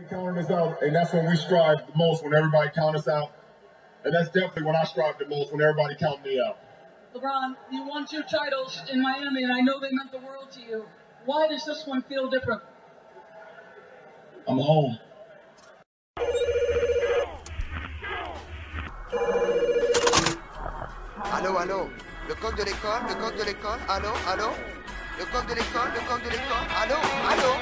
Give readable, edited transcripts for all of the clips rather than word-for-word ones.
Counting us out, and that's when we strive the most, when everybody count us out. And that's definitely when I strive the most, when everybody count me out. LeBron, you won 2 titles in Miami, and I know they meant the world to you. Why does this one feel different? I'm home. Allô, allô, le coq de l'école, le coq de l'école, allô, allô, le coq de l'école, le coq de l'école, allô, allô.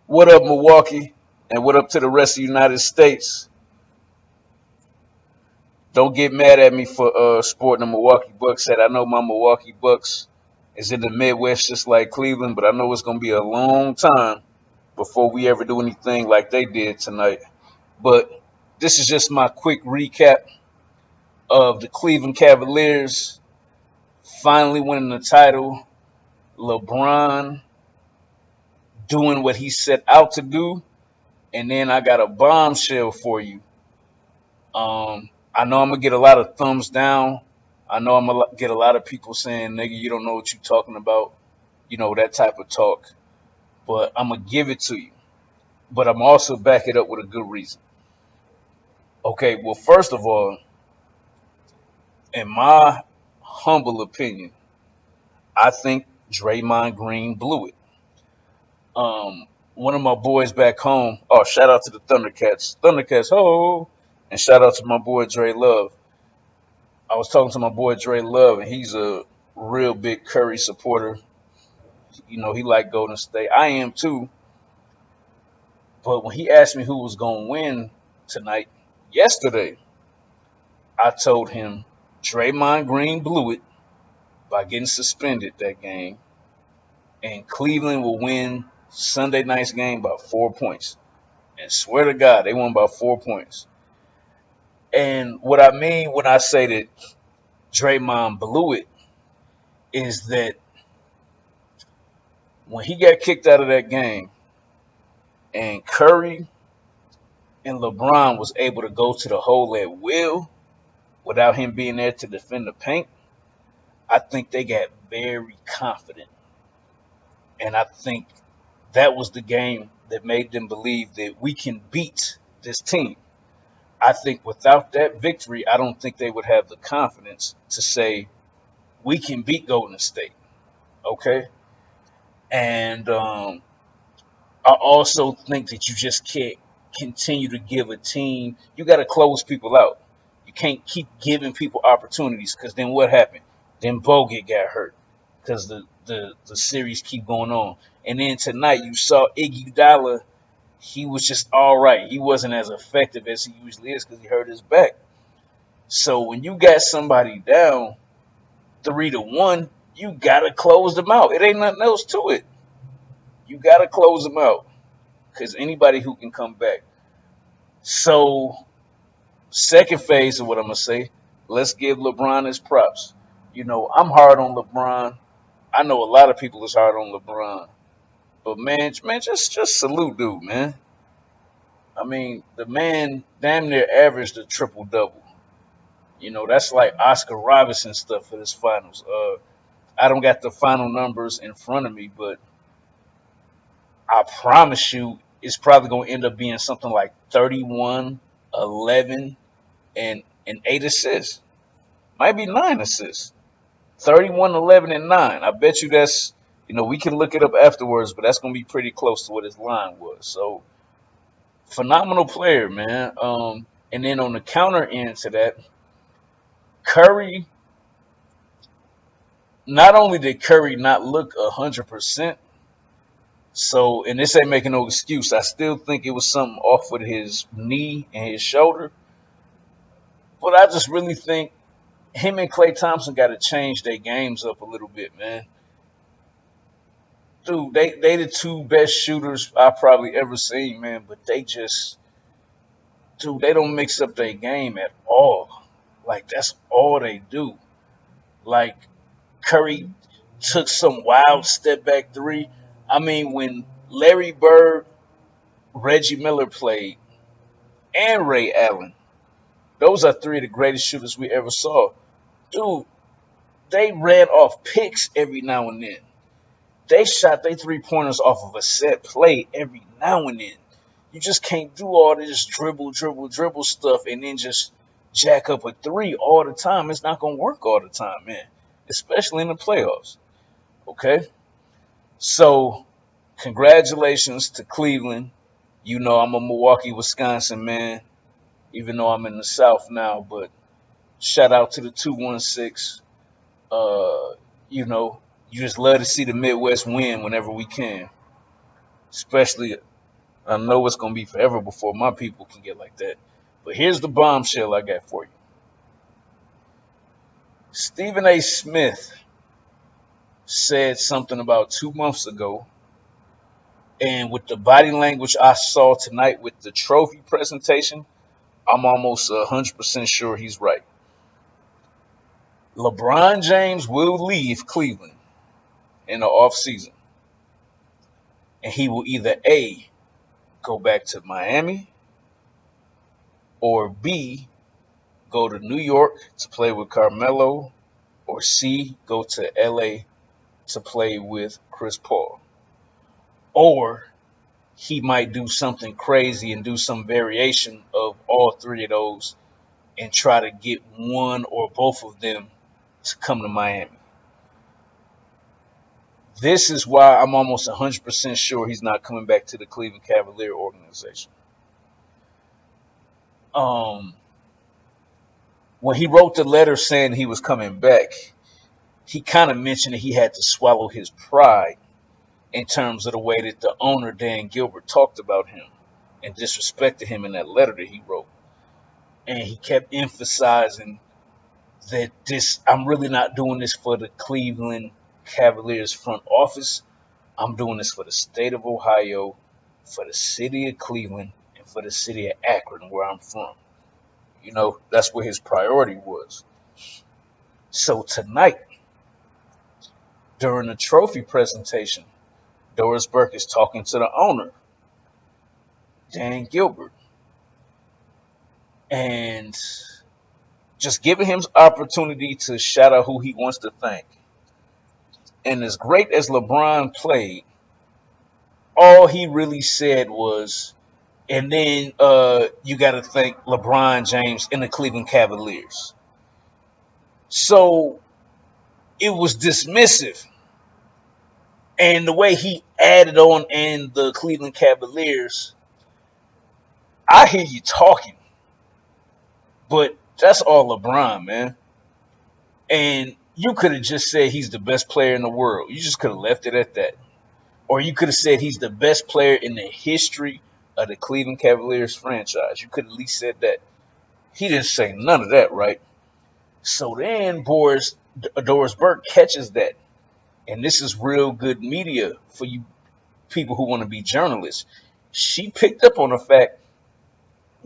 What up, Milwaukee? And what up to the rest of the United States? Don't get mad at me for sporting a Milwaukee Bucks hat. I know my Milwaukee Bucks is in the Midwest just like Cleveland, but I know it's going to be a long time before we ever do anything like they did tonight. But this is just my quick recap of the Cleveland Cavaliers finally winning the title. LeBron doing what he set out to do. And then I got a bombshell for you. I know I'm going to get a lot of thumbs down. I know I'm going to get a lot of people saying, nigga, you don't know what you're talking about. You know, that type of talk. But I'm going to give it to you. But I'm also back it up with a good reason. Okay, well, first of all, in my humble opinion, I think Draymond Green blew it. One of my boys back home, shout out to the Thundercats. Thundercats, ho! And shout out to my boy Dre Love. I was talking to my boy Dre Love, and he's a real big Curry supporter. You know, he like Golden State. I am too. But when he asked me who was going to win tonight, yesterday, I told him Draymond Green blew it by getting suspended that game, and Cleveland will win Sunday night's game by 4 points. And swear to God, they won by 4 points. And what I mean when I say that Draymond blew it is that when he got kicked out of that game and Curry and LeBron was able to go to the hole at will without him being there to defend the paint, I think they got very confident. And I think that was the game that made them believe that we can beat this team. I think without that victory, I don't think they would have the confidence to say we can beat Golden State. Okay? And I also think that you just can't continue to give a team, you got to close people out. You can't keep giving people opportunities because then what happened? Then Bogut got hurt because the series keep going on. And then tonight you saw Iguodala. He was just all right. He wasn't as effective as he usually is because he hurt his back. So when you got somebody down 3-1, you gotta close them out. It ain't nothing else to it. You gotta close them out because anybody who can come back. So second phase of what I'm gonna say, let's give LeBron his props. You know, I'm hard on LeBron. I know a lot of people is hard on LeBron. But man, just salute dude, man. I mean, the man damn near averaged a triple double. You know, that's like Oscar Robertson stuff for this finals. I don't got the final numbers in front of me, but I promise you it's probably going to end up being something like 31, 11, and 8 assists. Might be 9 assists. 31, 11, and 9. I bet you that's, you know, we can look it up afterwards, but that's going to be pretty close to what his line was. So, phenomenal player, man. And then on the counter end to that, Curry, not only did Curry not look 100%, so, and this ain't making no excuse, I still think it was something off with his knee and his shoulder. But I just really think him and Klay Thompson got to change their games up a little bit, man. Dude, they the two best shooters I've probably ever seen, man. But they just, dude, they don't mix up their game at all. Like, that's all they do. Like, Curry took some wild step back three. I mean, when Larry Bird, Reggie Miller played, and Ray Allen, those are three of the greatest shooters we ever saw. Dude, they ran off picks every now and then. They shot their 3 pointers off of a set play every now and then. You just can't do all this dribble, dribble, dribble stuff and then just jack up a three all the time. It's not going to work all the time, man, especially in the playoffs. Okay? So, congratulations to Cleveland. You know, I'm a Milwaukee, Wisconsin man, even though I'm in the South now, but shout out to the 216. You know, you just love to see the Midwest win whenever we can. Especially, I know it's going to be forever before my people can get like that. But here's the bombshell I got for you. Stephen A. Smith said something about 2 months ago, and with the body language I saw tonight with the trophy presentation, I'm almost 100% sure he's right. LeBron James will leave Cleveland in the offseason, and he will either A, go back to Miami, or B, go to New York to play with Carmelo, or C, go to LA to play with Chris Paul. Or he might do something crazy and do some variation of all three of those and try to get one or both of them to come to Miami. This is why I'm almost 100% sure he's not coming back to the Cleveland Cavalier organization. When he wrote the letter saying he was coming back, he kind of mentioned that he had to swallow his pride in terms of the way that the owner, Dan Gilbert, talked about him and disrespected him in that letter that he wrote. And he kept emphasizing that I'm really not doing this for the Cleveland Cavaliers front office. I'm doing this for the state of Ohio, for the city of Cleveland, and for the city of Akron, where I'm from. You know, that's where his priority was. So tonight, during the trophy presentation, Doris Burke is talking to the owner, Dan Gilbert, and just giving him opportunity to shout out who he wants to thank. And as great as LeBron played, all he really said was, and then you got to thank LeBron James and the Cleveland Cavaliers. So it was dismissive. And the way he added on in the Cleveland Cavaliers, I hear you talking, but that's all LeBron, man. And you could have just said he's the best player in the world. You just could have left it at that. Or you could have said he's the best player in the history of the Cleveland Cavaliers franchise. You could at least said that. He didn't say none of that, right? So then Doris Burke catches that. And this is real good media for you people who want to be journalists. She picked up on the fact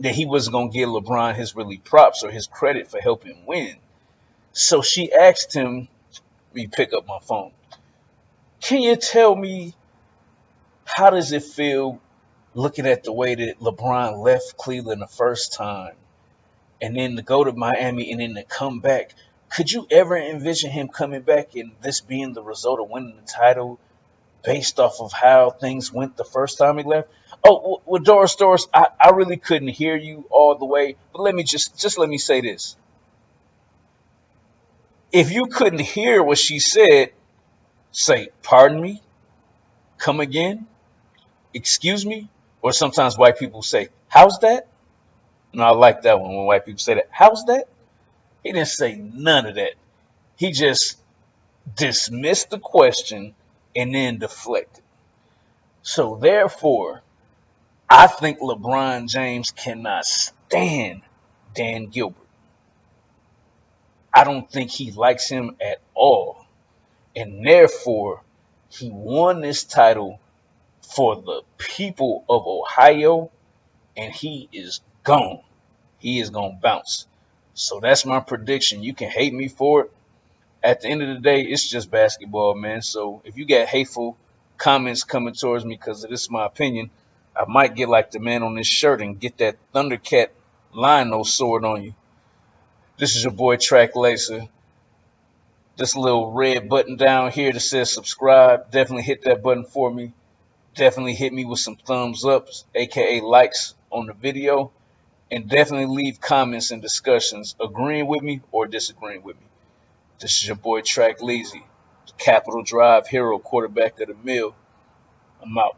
that he wasn't going to give LeBron his really props or his credit for helping win. So she asked him, let me pick up my phone. Can you tell me, how does it feel looking at the way that LeBron left Cleveland the first time and then to go to Miami and then to come back? Could you ever envision him coming back and this being the result of winning the title based off of how things went the first time he left? Oh, well, Doris, I really couldn't hear you all the way, but let me just let me say this. If you couldn't hear what she said, say, pardon me, come again, excuse me, or sometimes white people say, how's that? And I like that one when white people say that. How's that? He didn't say none of that. He just dismissed the question and then deflected. So therefore, I think LeBron James cannot stand Dan Gilbert. I don't think he likes him at all. And therefore, he won this title for the people of Ohio, and he is gone. He is going to bounce. So that's my prediction. You can hate me for it. At the end of the day, it's just basketball, man. So if you got hateful comments coming towards me because this is my opinion, I might get like the man on this shirt and get that Thundercat Lionel sword on you. This is your boy Track Lacer. This little red button down here that says subscribe. Definitely hit that button for me. Definitely hit me with some thumbs ups, aka likes on the video. And definitely leave comments and discussions agreeing with me or disagreeing with me. This is your boy Track Lazy, Capital Drive hero, quarterback of the mill. I'm out.